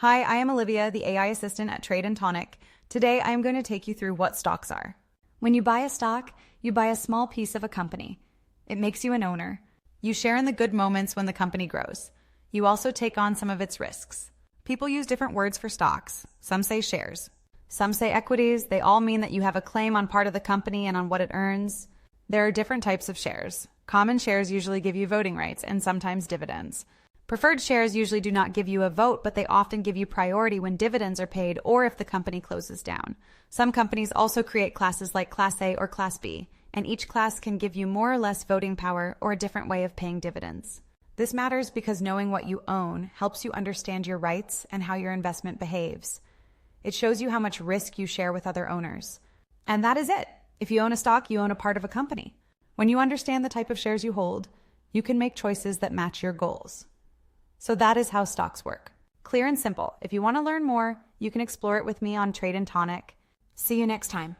Hi, I am Olivia, the AI assistant at Trade and Tonic. Today, I am going to take you through what stocks are. When you buy a stock, you buy a small piece of a company. It makes you an owner. You share in the good moments when the company grows. You also take on some of its risks. People use different words for stocks. Some say shares. Some say equities. They all mean that you have a claim on part of the company and on what it earns. There are different types of shares. Common shares usually give you voting rights and sometimes dividends. Preferred shares usually do not give you a vote, but they often give you priority when dividends are paid or if the company closes down. Some companies also create classes like Class A or Class B, and each class can give you more or less voting power or a different way of paying dividends. This matters because knowing what you own helps you understand your rights and how your investment behaves. It shows you how much risk you share with other owners. And that is it. If you own a stock, you own a part of a company. When you understand the type of shares you hold, you can make choices that match your goals. So that is how stocks work. Clear and simple. If you want to learn more, you can explore it with me on Trade and Tonic. See you next time.